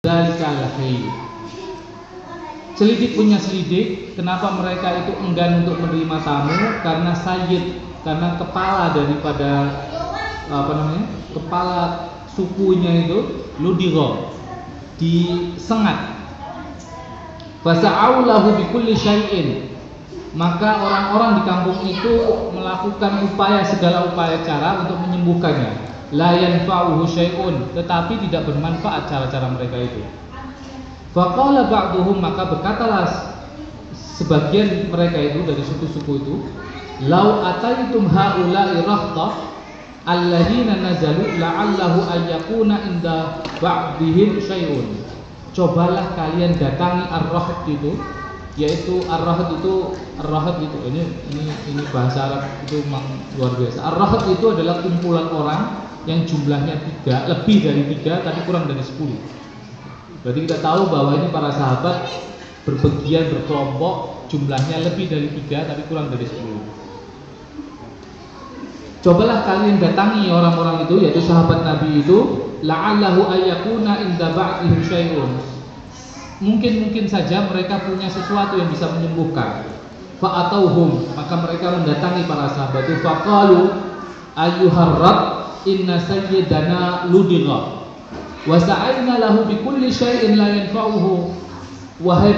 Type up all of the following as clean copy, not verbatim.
Dzalikal hayy. Selidik punya selidik, kenapa mereka itu enggan untuk menerima tamu? Karena sayyid, karena kepala daripada kepala sukunya itu ludigha, disengat. Fasa'au lahu bikulli syai'in. Maka orang-orang di kampung itu melakukan segala upaya cara untuk menyembuhkannya. La yanfa'uhu syai'un, tetapi tidak bermanfaat cara-cara mereka itu. Faqala ba'duhum, maka berkatalah sebagian mereka itu dari suku-suku itu, lau ataitum haula'i rahtah alladziina nazalu la'allahu ayyakuna inda ba'dihim syai'un. Cobalah kalian datangi ar-rahd itu, yaitu ar-rahd itu ini bahasa Arab itu memang luar biasa. Ar-rahd itu adalah kumpulan orang yang jumlahnya 3, lebih dari 3 tapi kurang dari 10. Berarti kita tahu bahwa ini para sahabat berbagian, berkelompok, jumlahnya lebih dari 3 tapi kurang dari 10. Cobalah kalian datangi orang-orang itu, yaitu sahabat Nabi itu, la'allahu ayyakuna inda ba'dihim syai'un. Mungkin saja mereka punya sesuatu yang bisa menyembuhkan. Fa'atauhum, maka mereka mendatangi para sahabat itu. Faqalu ayyuhar rabb inna sayyidana ludigha wa sa'ayna lahu bikulli syai'in la yanfa'uhu. Wahai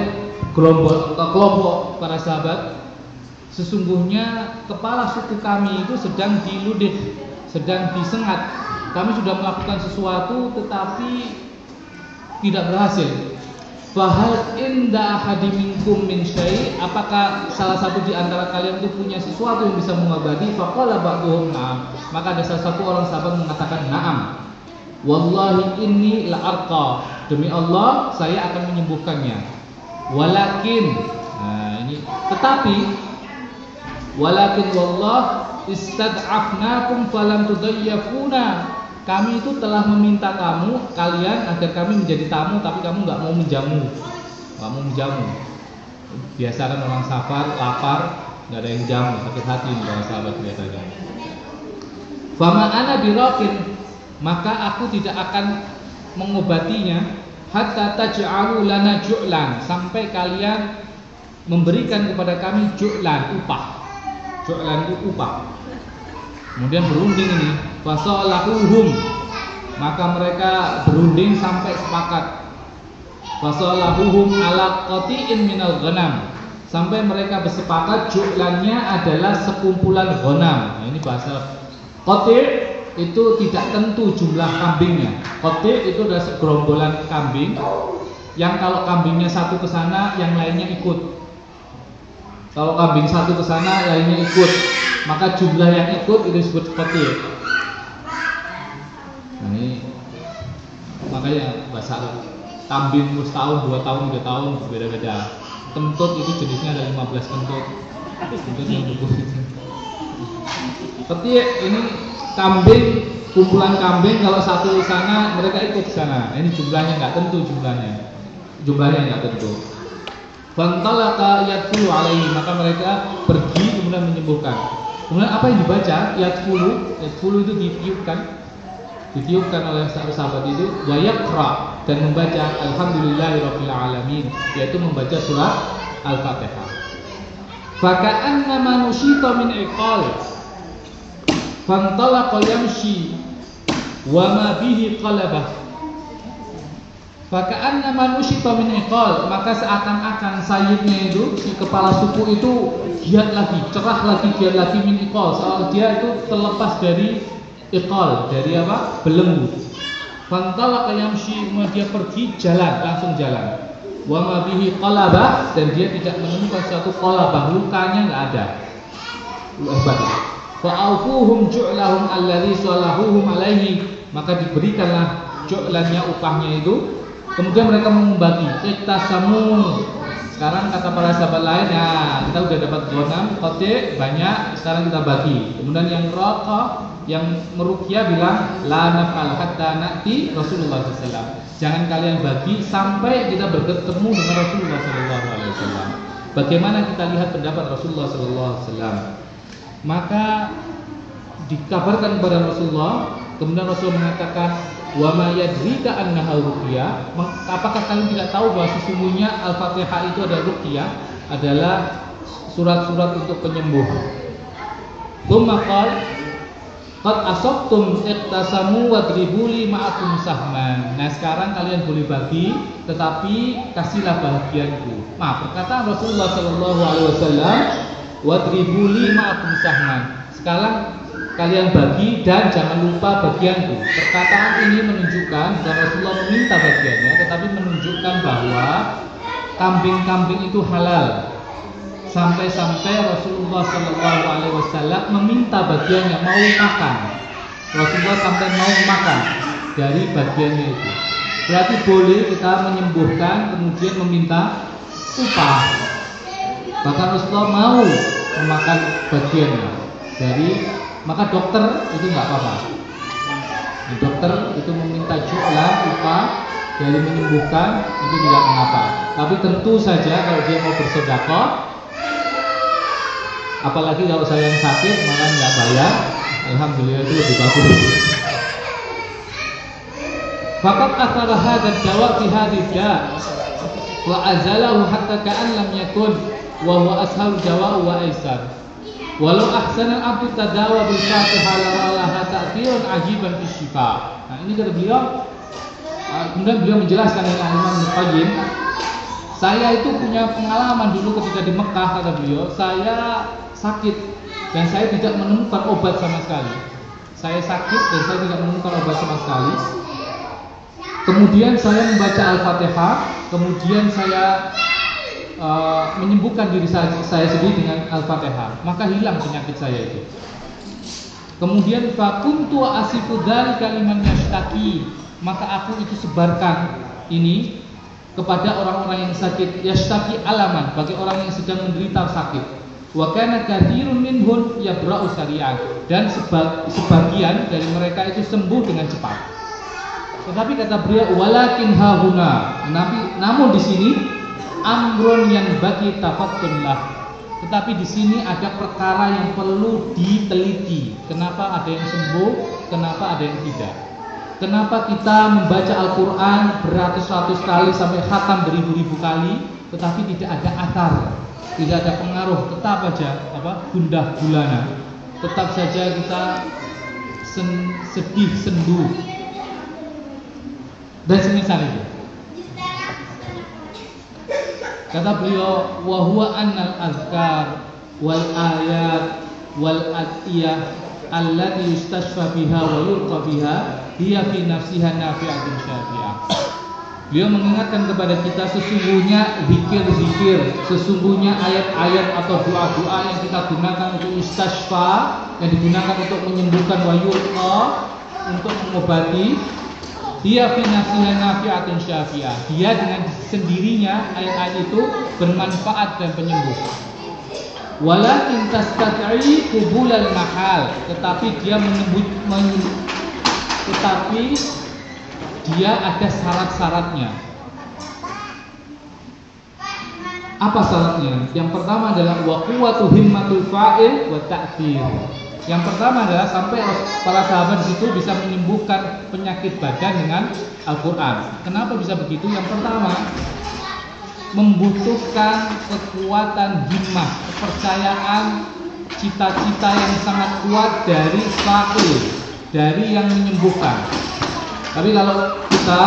kelompok para sahabat, sesungguhnya kepala suku kami itu sedang diludih, sedang disengat. Kami sudah melakukan sesuatu tetapi tidak berhasil. Fahal inda ahadi minkum min syai', apakah salah satu di antara kalian itu punya sesuatu yang bisa mengobati? Faqala ba'duhum na'am, maka ada salah satu orang sahabat mengatakan na'am. Wallahi inni la'arqa, demi Allah saya akan menyembuhkannya. Walakin, walakin wallah istad'afnakum falam tudayyafuna. Kami itu telah meminta kalian agar kami menjadi tamu, tapi kamu nggak mau menjamu. Biasa kan orang safar, lapar, nggak ada yang jamu, sakit hati para sahabat biasanya. Fama ana biraqin, maka aku tidak akan mengobatinya hatta taj'alu lana ju'lan, sampai kalian memberikan kepada kami ju'lan, upah. Ju'lan itu upah. Kemudian berunding ini, fasalahuhum, maka mereka berunding sampai sepakat. Fasalahuhum ala qati'in minal ghanam, sampai mereka bersepakat ju'lannya adalah sekumpulan ghanam. Nah, ini bahasa qati' itu tidak tentu jumlah kambingnya. Qati' itu adalah segerombolan kambing yang kalau kambingnya satu ke sana, yang lainnya ikut. Kalau kambing satu ke sana, lainnya ikut, maka jumlah yang ikut itu disebut qati'. Nah, ini makanya bahasa kambing setahun, 2 tahun, 3 tahun berbeda-beda. Kentut itu jenisnya ada 15 kentut. Kentut yang cukup. Qati' ini kambing, kumpulan kambing, kalau satu ke sana mereka ikut ke sana. Ini jumlahnya nggak tentu, jumlahnya nggak tentu. Fantalaka yadkhulu alaihi, maka mereka pergi kemudian menyembuhkan. Kemudian apa yang dibaca? Yadkhulu itu ditiupkan oleh sahabat itu, wa yaqra, dan membaca alhamdulillahirabbil alamin, yaitu membaca surat Al-Fatihah. Faka'annama nusyita min iqal, fantalaqa yamshi wa ma bihi qalabah. Faka'annama nusyita min iqal, maka seakan-akan sayyidnya itu, si kepala suku itu giat lagi, cerah lagi, giat lagi min iqal, soal dia itu terlepas dari iqal, dari apa? Belenggu. Fantalaqa yamshi, dia pergi jalan, langsung jalan. Wa ma bihi qalabah, dan dia tidak menemukan suatu qalabah, lukanya enggak ada. Hebat. Fa'aufuhum ju'lahum alladhi salahuhum alaihi, maka diberikanlah ju'lannya, upahnya itu. Kemudian mereka membagi, iktasamu. Sekarang kata para sahabat lain, ya kita udah dapat ghanam, qati' banyak, sekarang kita bagi. Kemudian yang raqa, yang meruqyah bilang, la naf'al hatta na'ti Rasulullah SAW. Jangan kalian bagi sampai kita bertemu dengan Rasulullah SAW. Bagaimana kita lihat pendapat Rasulullah SAW? Maka dikabarkan kepada Rasulullah Kemudian Rasul mengatakan, wa ma yadrika annaha ruqyah. Apakah kalian tidak tahu bahwa sesungguhnya Al-Fatihah itu adalah ruqyah, adalah surat-surat untuk penyembuh. Tsumma qala qad asabtum iqtasamu wadribu li ma'akum sahman. Nah, sekarang kalian boleh bagi, tetapi kasihlah bahagianku. Nah, perkataan Rasulullah sallallahu alaihi wasallam, wadribu li ma'akum sahman. Sekarang kalian bagi dan jangan lupa bagianku. Perkataan ini menunjukkan bahwa Rasulullah meminta bagiannya, tetapi menunjukkan bahwa kambing-kambing itu halal. Sampai-sampai Rasulullah Sallallahu Alaihi Wasallam meminta bagiannya, mau makan. Rasulullah sampai mau makan dari bagiannya itu. Berarti boleh kita menyembuhkan kemudian meminta upah. Bahkan Rasulullah mau memakan bagiannya dari, maka dokter itu nggak apa-apa. Dokter itu meminta jualan upah dari menyembuhkan itu tidak mengapa. Tapi tentu saja kalau dia mau bersedekah, apalagi kalau saya yang sakit malah nggak bayar, alhamdulillah itu lebih bagus. Faqad athara hadzal jawab fi hadhihi wa azalahu hatta ka'an lam yakun wa huwa ashal jawab wa aisar. Walau ahsana abdu tadawa bil Fatihah la ta'thirun ajiban fi syifa. Nah, ini kata beliau. Kemudian beliau menjelaskan dengan Imam Al-Qayyim, saya itu punya pengalaman dulu ketika di Mekah, kata beliau, saya sakit dan saya tidak menemukan obat sama sekali. Saya sakit dan saya tidak menemukan obat sama sekali. Kemudian saya membaca Al-Fatihah, kemudian saya menyembuhkan diri saya sendiri dengan Al-Fatihah, maka hilang penyakit saya itu. Kemudian fakuntu asifu dzalika liman yashtaki, maka aku itu sebarkan ini kepada orang-orang yang sakit, yashtaki alaman, bagi orang yang sedang menderita sakit. Wa kana katsirun minhum yabra'u sari'an, dan sebagian dari mereka itu sembuh dengan cepat. Tetapi kata beliau, walakin hahuna, namun di sini amrun yang bagi tafaqqullah. Tetapi di sini ada perkara yang perlu diteliti. Kenapa ada yang sembuh, kenapa ada yang tidak? Kenapa kita membaca Al-Quran beratus-ratus kali sampai khatam beribu-ribu kali, tetapi tidak ada athar, tidak ada pengaruh, tetap aja gundah gulana, tetap saja kita sedih sendu dan semisal itu. Kata beliau, wa huwa annal azkar wal ayat wal adiyah allati yustashfa biha wa yurqa biha hiya fi nafsiha nafi'atun syafi'ah. Beliau mengingatkan kepada kita, sesungguhnya zikir-zikir, sesungguhnya ayat-ayat atau doa-doa yang kita gunakan untuk istashfa, yang digunakan untuk menyembuhkan wa yurqa, untuk mengobati, dia fi nafsiha nafi'atun syafi'ah. Dia dengan sendirinya ayat-ayat itu bermanfaat dan penyembuh. Walakin tastati qubulal mahal, tetapi dia tetapi dia ada syarat-syaratnya. Apa syaratnya? Yang pertama adalah wa quwwatu himmatul fa'il wa ta'thir. Yang pertama adalah sampai para sahabat itu bisa menyembuhkan penyakit badan dengan Al-Quran. Kenapa bisa begitu? Yang pertama, membutuhkan kekuatan himmah, kepercayaan, cita-cita yang sangat kuat dari fa'il, dari yang menyembuhkan. Tapi kalau kita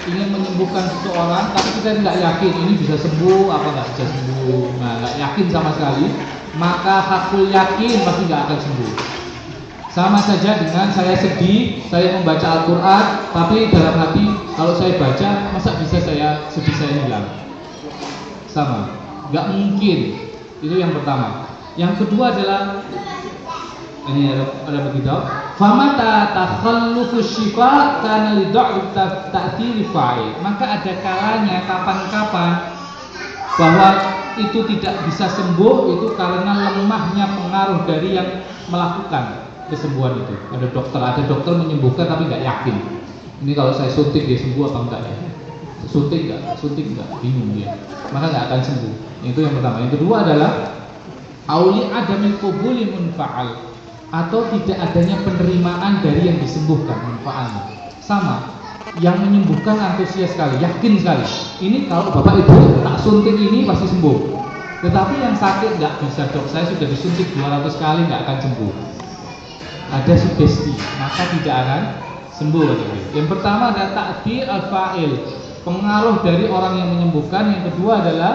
ingin menyembuhkan seseorang, tapi kita tidak yakin ini bisa sembuh apa nggak bisa sembuh, nggak yakin sama sekali, maka hakul yakin pasti nggak akan sembuh. Sama saja dengan saya sedih, saya membaca Al-Quran, tapi dalam hati kalau saya baca, masa bisa sedih saya hilang? Sama, nggak mungkin. Itu yang pertama. Yang kedua adalah ini ada begitu. Famata takhallufu syifa kana li dha'f ta'thir fa'il. Maka ada kalanya kapan-kapan bahwa itu tidak bisa sembuh itu karena lemahnya pengaruh dari yang melakukan kesembuhan itu. Ada dokter menyembuhkan tapi nggak yakin. Ini kalau saya suntik dia sembuh apa enggak ya? Suntik enggak, bingung dia. Maka nggak akan sembuh. Itu yang pertama. Yang kedua adalah auli adamil qubuli munfa'al. atau tidak adanya penerimaan dari yang disembuhkan manfaatnya. Sama, yang menyembuhkan antusias sekali, yakin sekali. Ini kalau bapak ibu tak suntik ini pasti sembuh. Tetapi yang sakit nggak bisa, dok, saya sudah disuntik 200 kali nggak akan sembuh. Ada sugesti, maka tidak akan sembuh. Yang pertama ada ta'thir al-fa'il, pengaruh dari orang yang menyembuhkan. Yang kedua adalah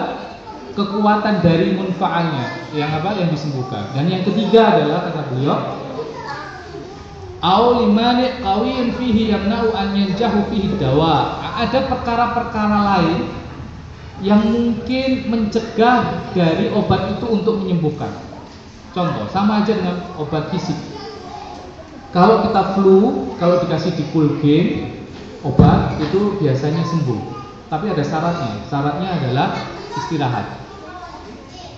kekuatan dari munfa'alnya, yang disembuhkan. Dan yang ketiga adalah, kata beliau, au limani qawiyyin fihi yamna'u an yanjahu fihi dawa. Ada perkara-perkara lain yang mungkin mencegah dari obat itu untuk menyembuhkan. Contoh, sama aja dengan obat fisik. Kalau kita flu, kalau dikasih Dikulgen, obat itu biasanya sembuh. Tapi ada syaratnya. Syaratnya adalah istirahat.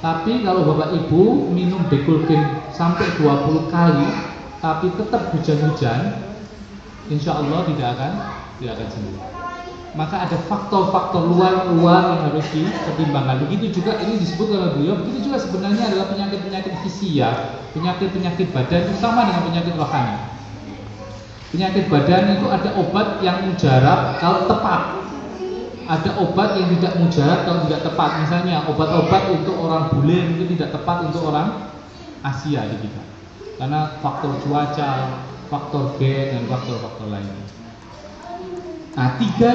Tapi kalau bapak ibu minum Dikulgen sampai 20 kali, tapi tetap hujan-hujan, insya Allah tidak akan sembuh. Maka ada faktor-faktor luar yang harus dipertimbangkan. Begitu juga ini disebut oleh beliau. Begitu juga sebenarnya adalah penyakit-penyakit fisia, penyakit-penyakit badan itu sama dengan penyakit rohani. Penyakit badan itu ada obat yang mujarab kalau tepat. Ada obat yang tidak mujarab kalau tidak tepat. Misalnya obat-obat untuk orang bule itu tidak tepat untuk orang Asia di kita. Karena faktor cuaca, faktor gen, dan faktor-faktor lainnya. Nah, tiga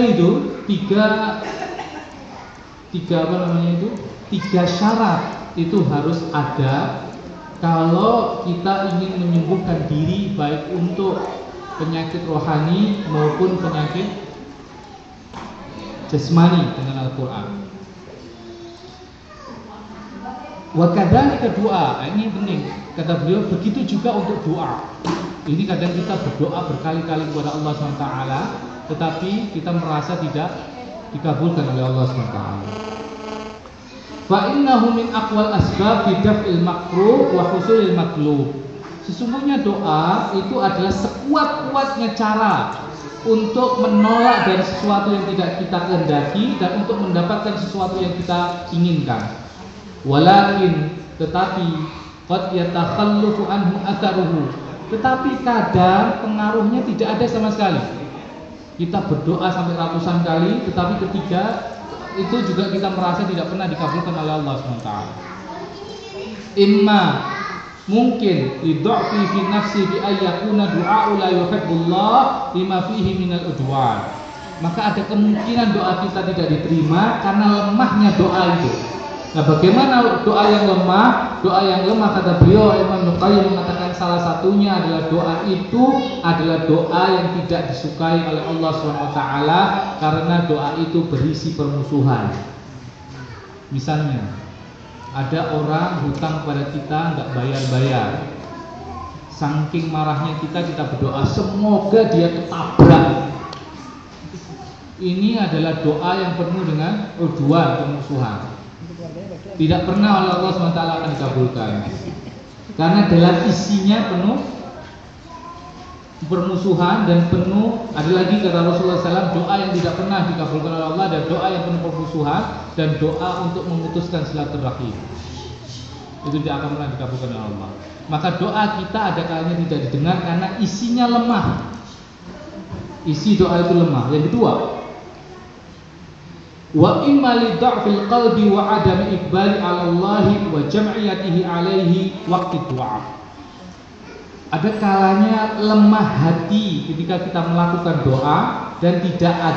syarat itu harus ada kalau kita ingin menyembuhkan diri, baik untuk penyakit rohani maupun penyakit jasmani dengan Al-Quran. Wa kadzalika doa, ini penting. Kata beliau, begitu juga untuk doa. Ini kadang kita berdoa berkali-kali kepada Allah SWT, tetapi kita merasa tidak dikabulkan oleh Allah SWT. Fa innahu min aqwal asbab fi daf'il makruh wa husulil matlub. Sesungguhnya doa itu adalah sekuat-kuatnya cara untuk menolak dari sesuatu yang tidak kita kehendaki dan untuk mendapatkan sesuatu yang kita inginkan. Walakin, tetapi qad yatakhallufu anhu atharuhu. Tetapi kadang pengaruhnya tidak ada sama sekali. Kita berdoa sampai ratusan kali, tetapi ketika itu juga kita merasa tidak pernah dikabulkan oleh Allah SWT. Imma, mungkin lidha'fi fi nafsi bi ayyakuna du'a'u la yuhibbullah lima fihi minal udwan. Maka ada kemungkinan doa kita tidak diterima karena lemahnya doa itu. Nah, bagaimana doa yang lemah? Doa yang lemah, kata beliau Imam Nuqayyim mengatakan salah satunya adalah doa itu adalah doa yang tidak disukai oleh Allah SWT, karena doa itu berisi permusuhan. Misalnya, ada orang hutang pada kita nggak bayar-bayar. Saking marahnya kita berdoa semoga dia ketabrak. Ini adalah doa yang penuh dengan udwan, permusuhan. Tidak pernah oleh Allah SWT akan dikabulkan, karena dalam isinya penuh permusuhan dan penuh. Ada lagi kata Rasulullah SAW, doa yang tidak pernah dikabulkan oleh Allah dan doa yang penuh permusuhan dan doa untuk memutuskan silaturahim. Itu tidak akan pernah dikabulkan oleh Allah. Maka doa kita ada kalanya tidak didengar karena isinya lemah. Isi doa itu lemah. Yang kedua, wa imma li dha'fil qalbi wa adami iqbali 'ala Allah wa jam'iyatihi 'alaihi waqti du'a. Ada kalanya lemah hati ketika kita melakukan doa dan tidak ada